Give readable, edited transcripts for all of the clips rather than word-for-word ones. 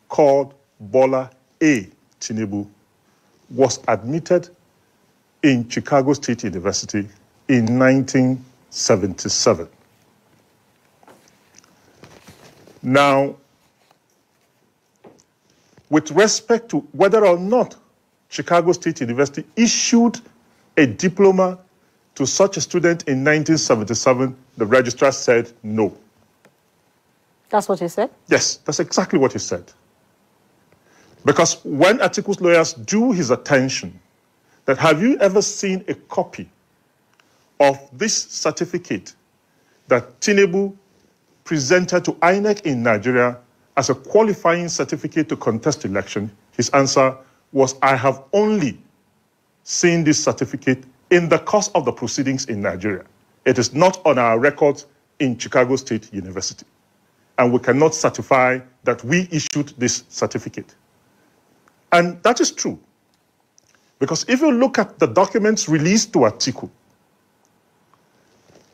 called Bola A. Tinubu was admitted in Chicago State University in 1977. Now, with respect to whether or not Chicago State University issued a diploma to such a student in 1977, the registrar said no. That's what he said? Yes, that's exactly what he said. Because when Atiku's lawyers drew his attention that have you ever seen a copy of this certificate that Tinubu presented to INEC in Nigeria as a qualifying certificate to contest election, his answer was, I have only seen this certificate in the course of the proceedings in Nigeria. It is not on our records in Chicago State University. And we cannot certify that we issued this certificate. And that is true. Because if you look at the documents released to Atiku,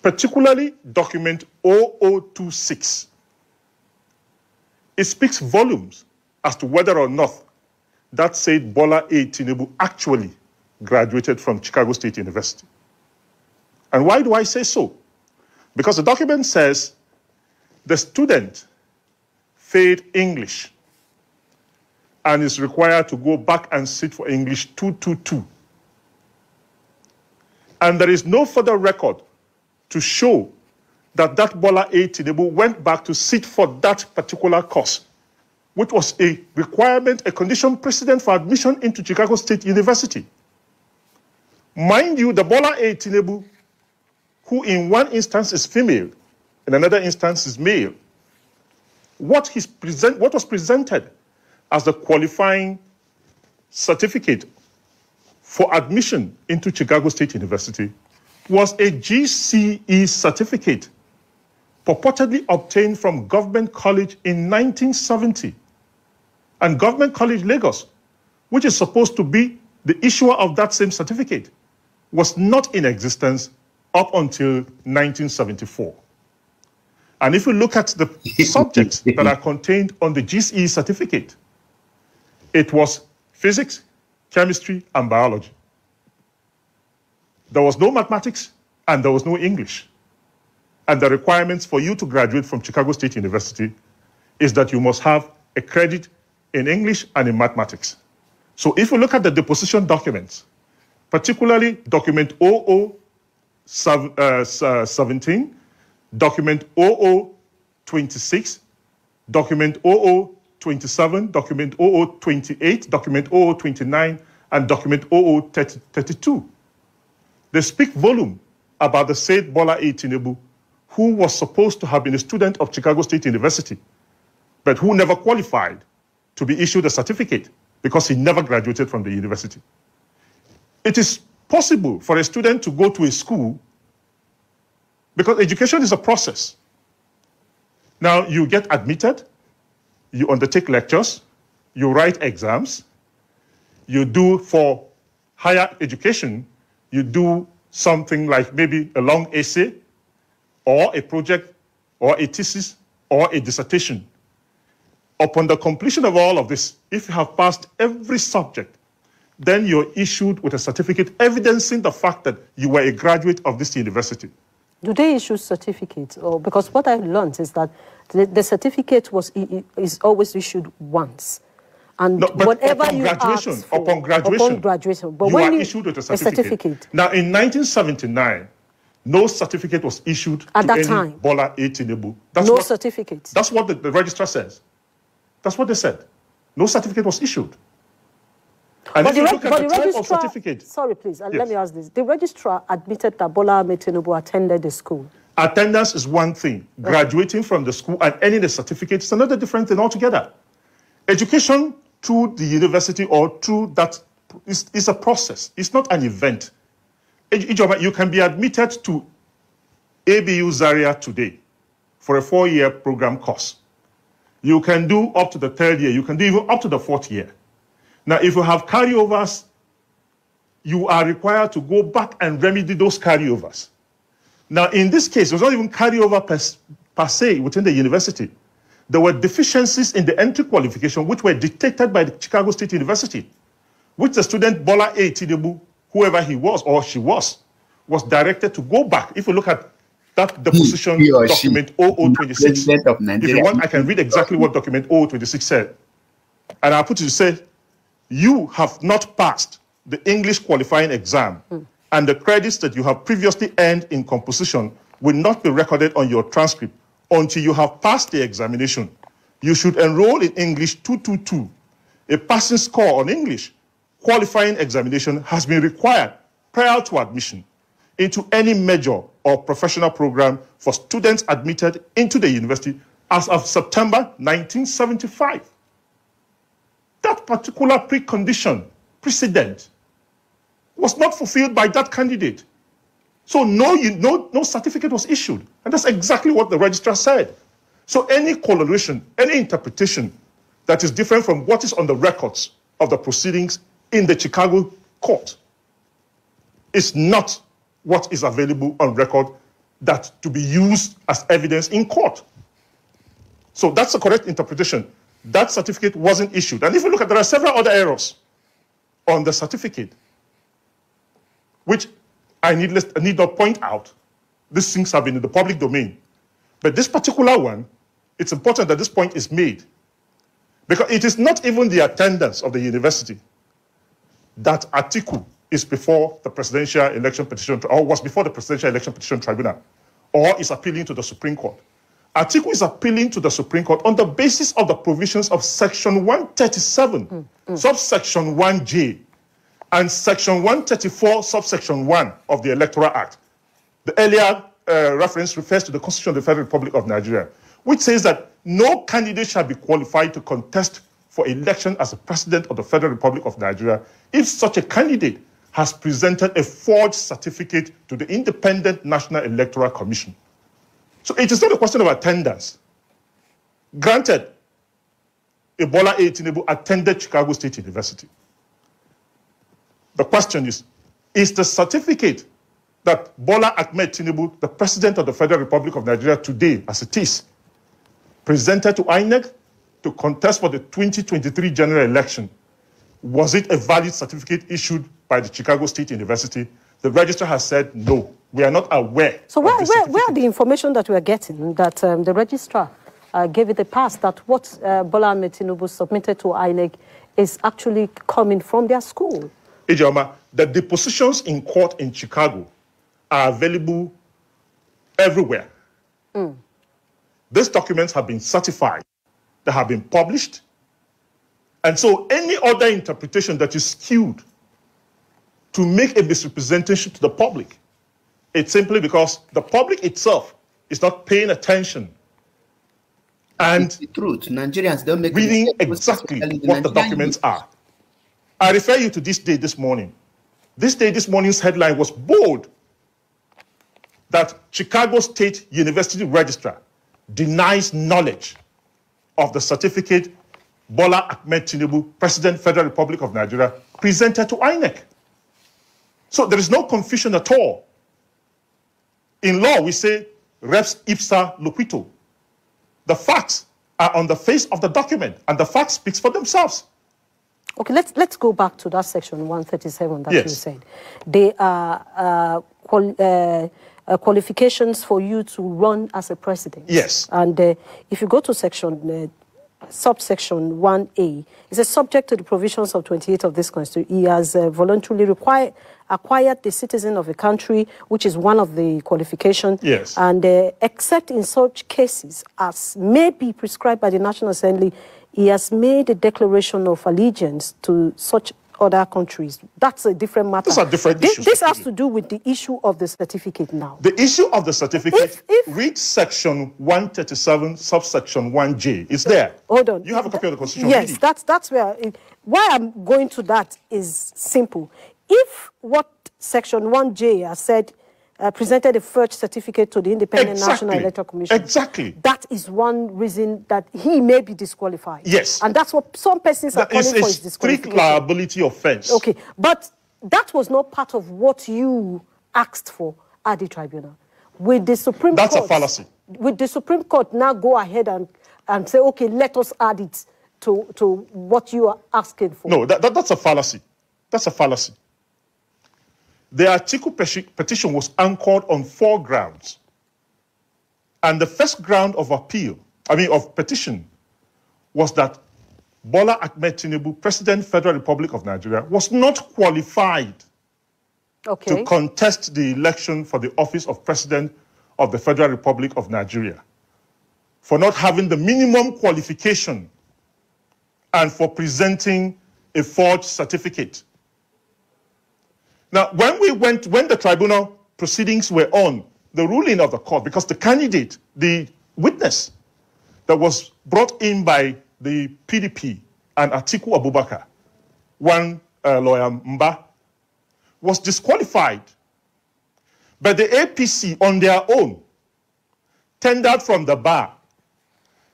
particularly document 0026, it speaks volumes as to whether or not that said Bola A. Tinubu actually graduated from Chicago State University. And why do I say so? Because the document says the student failed English and is required to go back and sit for English 222. And there is no further record to show that Bola A. Tinubu went back to sit for that particular course, which was a requirement, a condition precedent for admission into Chicago State University. Mind you, the Bola A. Tinubu, who in one instance is female, in another instance is male, what was presented as the qualifying certificate for admission into Chicago State University was a GCE certificate purportedly obtained from Government College in 1970. And Government College Lagos, which is supposed to be the issuer of that same certificate, was not in existence up until 1974. And if you look at the subjects that are contained on the GCE certificate, it was physics, chemistry, and biology. There was no mathematics, and there was no English. And the requirements for you to graduate from Chicago State University is that you must have a credit in English and in mathematics. So if you look at the deposition documents, particularly document 0017, document 0026, document 0027, document 0028, document 0029, and document 0032. They speak volume about the said Bola A. Tinubu, who was supposed to have been a student of Chicago State University, but who never qualified to be issued a certificate because he never graduated from the university. It is possible for a student to go to a school because education is a process. Now, you get admitted, you undertake lectures, you write exams, you do for higher education, you do something like maybe a long essay or a project or a thesis or a dissertation. Upon the completion of all of this, if you have passed every subject, then you're issued with a certificate evidencing the fact that you were a graduate of this university. Do they issue certificates? Or because what I learned is that the certificate is always issued once. And no, whatever upon you graduation, ask for, upon graduation, but you when are issued with a certificate. Now, in 1979, no certificate was issued at to that any time. Bola A. Tinubu. No certificate. That's what the registrar says. That's what they said. No certificate was issued. And if you look at the type of certificate... Sorry, please, let me ask this. The registrar admitted that Bola Ahmed Tinubu attended the school. Attendance is one thing. Graduating from the school and earning a certificate is another different thing altogether. Education through the university or through that is a process. It's not an event. You can be admitted to ABU Zaria today for a 4-year program course. You can do up to the 3rd year. You can do even up to the 4th year. Now, if you have carryovers, you are required to go back and remedy those carryovers. Now, in this case, it was not even carryover per se within the university. there were deficiencies in the entry qualification which were detected by the Chicago State University, which the student Bola Ahmed Tinubu, whoever he was or she was directed to go back. If you look at that deposition document 0026, if you want, I can read exactly what document 0026 said. And I'll put it to say, you have not passed the English qualifying exam, and the credits that you have previously earned in composition will not be recorded on your transcript until you have passed the examination. You should enroll in English 222. A passing score on English qualifying examination has been required prior to admission into any major or professional program for students admitted into the university as of September 1975. That particular precondition, precedent, was not fulfilled by that candidate. So no certificate was issued. And that's exactly what the registrar said. So any coloration, any interpretation that is different from what is on the records of the proceedings in the Chicago court is not what is available on record that to be used as evidence in court. So that's the correct interpretation. That certificate wasn't issued. And if you look at, there are several other errors on the certificate, which I need not point out. These things have been in the public domain. But this particular one, it's important that this point is made, because it is not even the attendance of the university that Atiku is before the Presidential Election Petition, or was before the Presidential Election Petition Tribunal, or is appealing to the Supreme Court. Atiku is appealing to the Supreme Court on the basis of the provisions of Section 137, subsection 1J, and Section 134, subsection 1 of the Electoral Act. The earlier reference refers to the Constitution of the Federal Republic of Nigeria, which says that no candidate shall be qualified to contest for election as a president of the Federal Republic of Nigeria if such a candidate has presented a forged certificate to the Independent National Electoral Commission. So it is not a question of attendance. Granted, Bola Ahmed Tinubu attended Chicago State University. The question is the certificate that Bola Ahmed Tinubu, the President of the Federal Republic of Nigeria today, as it is, presented to INEC to contest for the 2023 general election, was it a valid certificate issued by the Chicago State University? The registrar has said no. We are not aware. So where are the information that we are getting that the registrar gave it a pass, that what Bola Ahmed Tinubu submitted to INEC is actually coming from their school? Ijoma, the depositions in court in Chicago are available everywhere. These documents have been certified. They have been published. And so any other interpretation that is skewed to make a misrepresentation to the public, it's simply because the public itself is not paying attention and it's the truth. Nigerians don't make reading exactly what the documents are. I refer you to This Day This Morning. This Day This Morning's headline was bold, that Chicago State University registrar denies knowledge of the certificate Bola Ahmed Tinubu, President, Federal Republic of Nigeria, presented to INEC. So there is no confusion at all. In law, we say res ipsa loquitur. The facts are on the face of the document, and the facts speak for themselves. Okay, let's go back to that section 137 that you said. They are qualifications for you to run as a president. Yes. And if you go to section subsection 1A, it says subject to the provisions of 28 of this Constitution, he has voluntarily acquired the citizen of a country, which is one of the qualifications. Yes. And except in such cases as may be prescribed by the National Assembly, he has made a declaration of allegiance to such other countries. That's a different matter. That's a different issue. This has to do with the issue of the certificate now. The issue of the certificate, read section 137, subsection 1J. It's there. Hold on. You have a copy of the Constitution. Yes, that's where... why I'm going to that is simple. If what section 1J has said, presented a forged certificate to the Independent National Electoral Commission. Exactly. That is one reason that he may be disqualified. Yes. And that's what some persons are calling for, his disqualification. Strict liability offense. Okay, but that was not part of what you asked for at the tribunal. With the Supreme Court... That's a fallacy. With the Supreme Court now go ahead and and say, okay, let us add it to what you are asking for. No, that's a fallacy. That's a fallacy. The Atiku petition was anchored on 4 grounds. And the first ground of petition, was that Bola Ahmed Tinubu, President, Federal Republic of Nigeria, was not qualified to contest the election for the office of President of the Federal Republic of Nigeria, for not having the minimum qualification and for presenting a forged certificate. Now, when the tribunal proceedings were on, the ruling of the court, because the candidate, the witness that was brought in by the PDP and Atiku Abubakar, one lawyer Mba, was disqualified. But the APC on their own tendered from the bar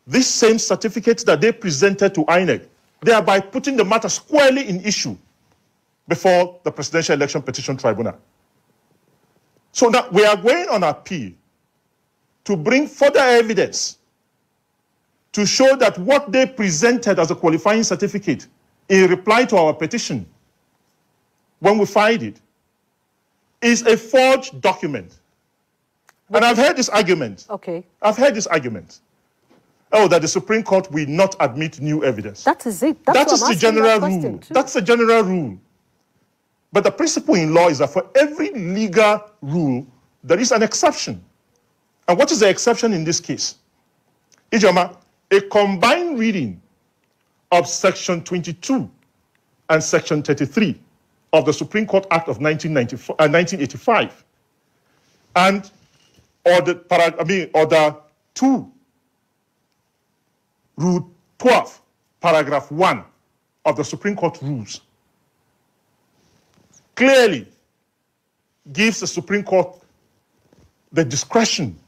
this same certificate that they presented to INEC, thereby putting the matter squarely in issue before the Presidential Election Petition Tribunal. So now we are going on appeal to bring further evidence to show that what they presented as a qualifying certificate in reply to our petition, when we filed it, is a forged document. And I've heard this argument. Okay. I've heard this argument. Oh, that the Supreme Court will not admit new evidence. That is it. That is the general rule. That's the general rule. But the principle in law is that for every legal rule, there is an exception. And what is the exception in this case? Ijoma, a combined reading of Section 22 and Section 33 of the Supreme Court Act of 1985 and Order 2, Rule 12, Paragraph 1 of the Supreme Court rules clearly gives the Supreme Court the discretion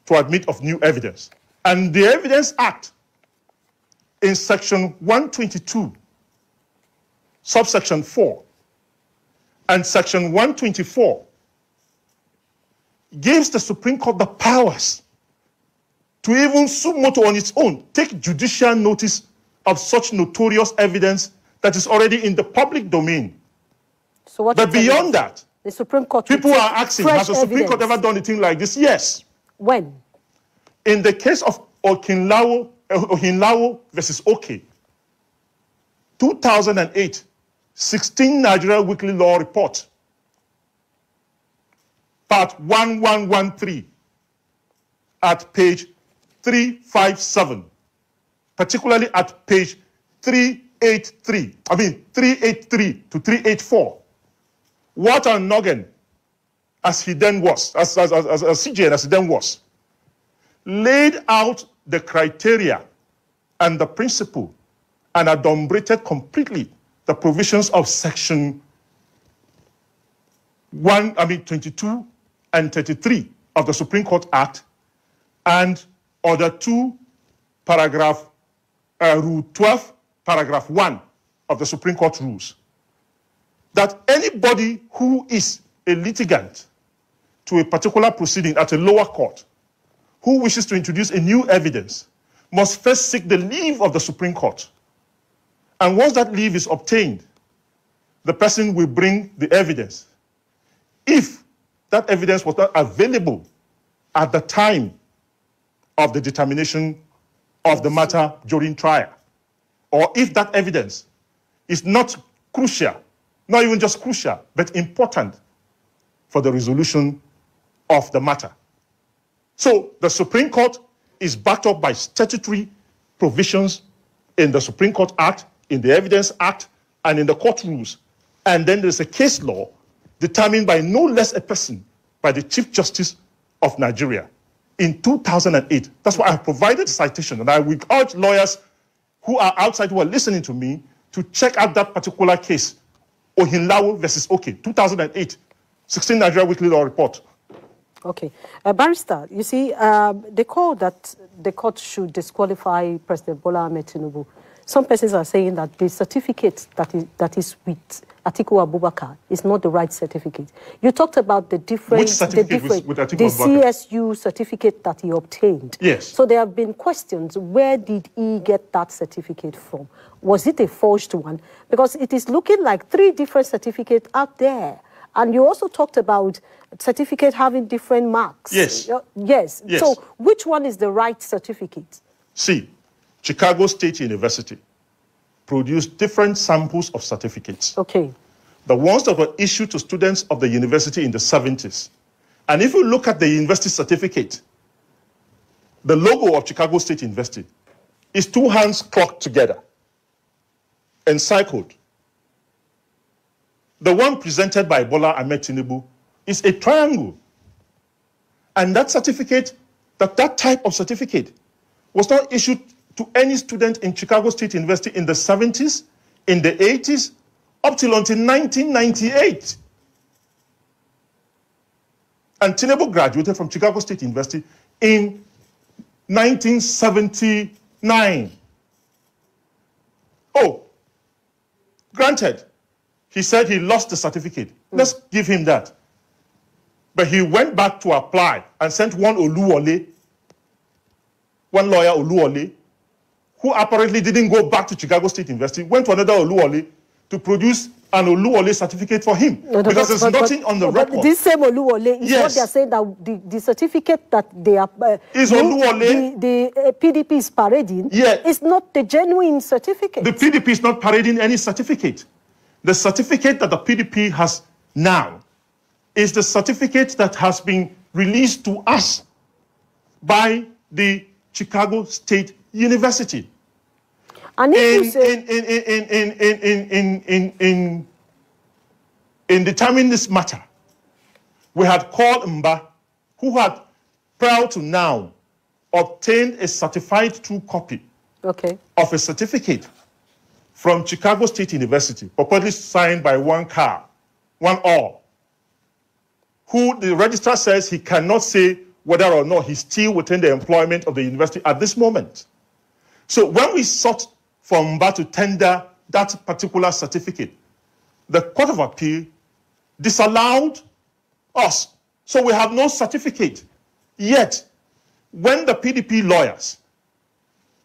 to admit of new evidence. And the Evidence Act in Section 122, subsection 4, and Section 124 gives the Supreme Court the powers to even suo motu on its own, take judicial notice of such notorious evidence that is already in the public domain. So what? But beyond that, the Supreme Court. People are asking, has the Supreme Court ever done anything like this? Yes. When? In the case of Ohinlawo versus OK, 2008, 16 Nigeria Weekly Law Report, part 1113, at page 357, particularly at page 383 to 384. Walter Noggen, as he then was, as CJN as he then was, laid out the criteria and the principle and adumbrated completely the provisions of Section 22 and 33 of the Supreme Court Act and Order 2, Rule 12, Paragraph 1 of the Supreme Court rules, that anybody who is a litigant to a particular proceeding at a lower court who wishes to introduce a new evidence must first seek the leave of the Supreme Court. And once that leave is obtained, the person will bring the evidence. If that evidence was not available at the time of the determination of the matter during trial, or if that evidence is not crucial, not even just crucial, but important for the resolution of the matter. So the Supreme Court is backed up by statutory provisions in the Supreme Court Act, in the Evidence Act, and in the court rules. And then there's a case law determined by no less a person, by the Chief Justice of Nigeria in 2008. That's why I provided a citation, and I would urge lawyers who are outside, who are listening to me, to check out that particular case, Ohinlawo versus OK, 2008, 16 Nigeria Weekly Law Report. Okay. Barrister, you see, they call that the court should disqualify President Bola Ahmed Tinubu. some persons are saying that the certificate that is with Atiku Abubakar is not the right certificate. You talked about the different... Which certificate with Atiku the Abubakar? CSU certificate that he obtained. Yes. So there have been questions, where did he get that certificate from? Was it a forged one? Because it is looking like 3 different certificates out there. And you also talked about certificate having different marks. Yes. Yes. Yes. So which one is the right certificate? See, Chicago State University produced different samples of certificates. Okay. The ones that were issued to students of the university in the 70s. And if you look at the university certificate, the logo of Chicago State University is 2 hands clocked together, encircled. The one presented by Bola Ahmed Tinubu is a triangle. And that certificate, that type of certificate, was not issued to any student in Chicago State University in the 70s, in the 80s, up till until 1998. And Tinubu graduated from Chicago State University in 1979. Oh, granted, he said he lost the certificate. Let's give him that. But he went back to apply and sent one Oluwole, one lawyer Oluwole, who apparently didn't go back to Chicago State University, went to another Oluwole to produce an Oluwole certificate for him. Because there's nothing on the record. But this same Oluwole is what they're saying, that the certificate that they are... is Oluwole. The PDP is parading. Yeah. It's not the genuine certificate. The PDP is not parading any certificate. The certificate that the PDP has now is the certificate that has been released to us by the Chicago State University. And if in determining this matter, we had called Mba, who had prior to now obtained a certified true copy of a certificate from Chicago State University, purportedly signed by one all, who the registrar says he cannot say whether or not he's still within the employment of the university at this moment. So when we sought for Mba to tender that particular certificate, the Court of Appeal disallowed us. So we have no certificate. Yet, when the PDP lawyers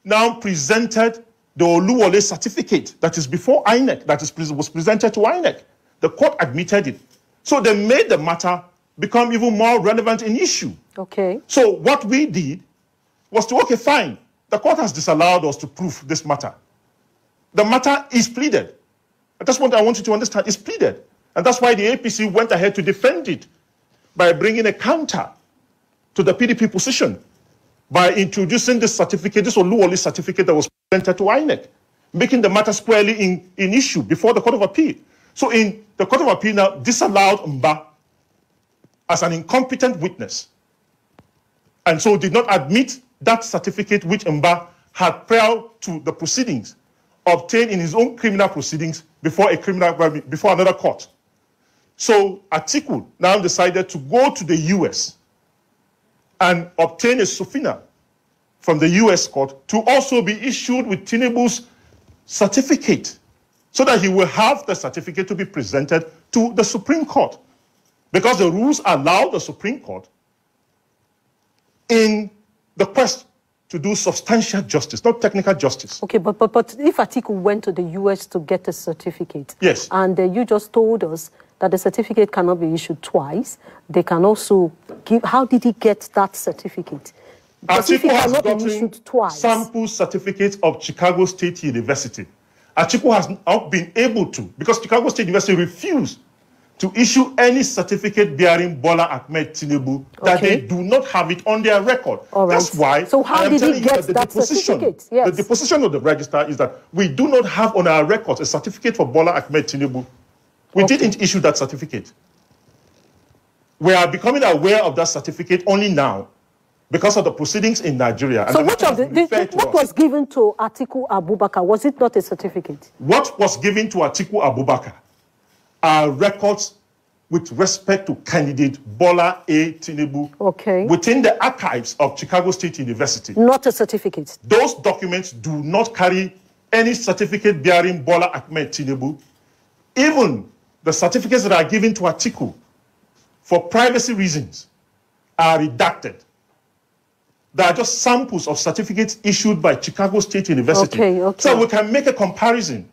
now presented the Oluwole certificate that is before INEC, was presented to INEC, the court admitted it. So they made the matter become even more relevant in issue. Okay. So what we did was to, okay, fine, the court has disallowed us to prove this matter. The matter is pleaded. That's what I want you to understand, it's pleaded. And that's why the APC went ahead to defend it by bringing a counter to the PDP position, by introducing this certificate, this Oluwole certificate that was presented to INEC, making the matter squarely in issue before the Court of Appeal. So in the Court of Appeal now disallowed Mba as an incompetent witness, and so did not admit that certificate which Mba had prior to the proceedings obtained in his own criminal proceedings before another court. So Atiku now decided to go to the US and obtain a subpoena from the US court to also be issued with Tinubu's certificate, so that he will have the certificate to be presented to the Supreme Court. Because the rules allow the Supreme Court in the quest to do substantial justice, not technical justice. Okay, but if Atiku went to the US to get a certificate, yes, and you just told us that the certificate cannot be issued twice, they can also give... How did he get that certificate? Because if it cannot be issued twice... sample certificates of Chicago State University. Atiku has not been able to, because Chicago State University refused to issue any certificate bearing Bola Ahmed Tinubu, that they do not have it on their record. Right. That's why so how did he get that certificate? Yes. The deposition of the registrar is that we do not have on our records a certificate for Bola Ahmed Tinubu. We didn't issue that certificate. We are becoming aware of that certificate only now because of the proceedings in Nigeria. So which of what was given to Atiku Abubakar, was it not a certificate? What was given to Atiku Abubakar are records with respect to candidate Bola A. Tinubu within the archives of Chicago State University. Not a certificate. Those documents do not carry any certificate bearing Bola Ahmed Tinubu, even the certificates that are given to Atiku for privacy reasons are redacted. They are just samples of certificates issued by Chicago State University. Okay. So we can make a comparison.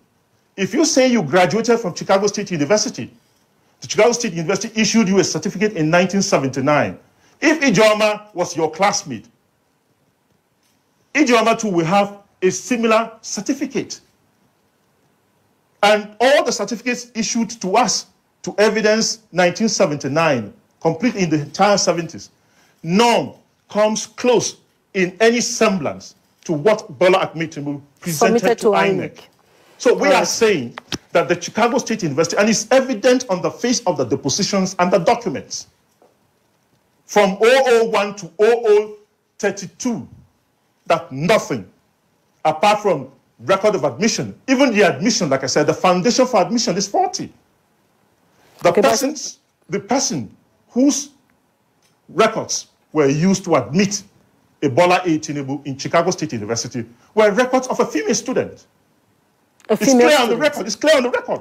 If you say you graduated from Chicago State University, the Chicago State University issued you a certificate in 1979. If Ijoma was your classmate, Ijoma too will have a similar certificate. And all the certificates issued to us to evidence 1979, complete in the entire 70s, none comes close in any semblance to what Bola Ahmed Tinubu presented to INEC. So we are saying that the Chicago State University, and it's evident on the face of the depositions and the documents, from 001 to 0032, that nothing, apart from record of admission, even the admission, like I said, the foundation for admission is faulty. The person whose records were used to admit a Bola A. Tinubu in Chicago State University were records of a female student. It's clear on the record. It's clear on the record.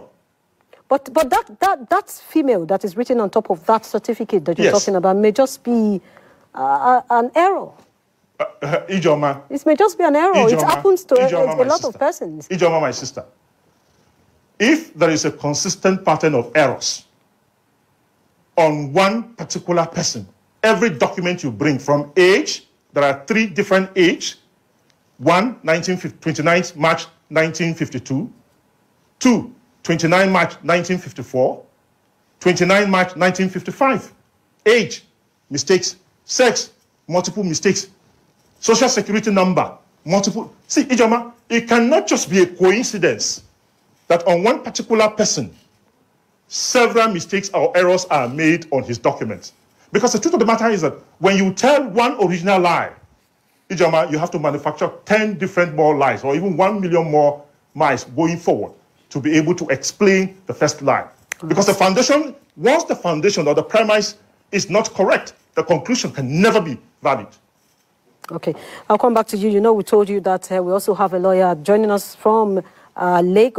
But that female that is written on top of that certificate that you're talking about may just be an error. Ijoma. It may just be an error. It happens to a lot of persons. Ijoma, my sister. If there is a consistent pattern of errors on one particular person, every document you bring from age, there are 3 different age. 1, 29 March 1952. 2, 29 March 1954. 29 March 1955. Age, mistakes. Sex, multiple mistakes. Social security number, multiple. See, Ijoma, it cannot just be a coincidence that on one particular person, several mistakes or errors are made on his documents. Because the truth of the matter is that when you tell one original lie, Ijoma, you have to manufacture 10 different more lies, or even 1 million more lies going forward to be able to explain the first lie. Because the foundation, once the foundation or the premise is not correct, the conclusion can never be valid. Okay, I'll come back to you. You know, we told you that we also have a lawyer joining us from Lagos.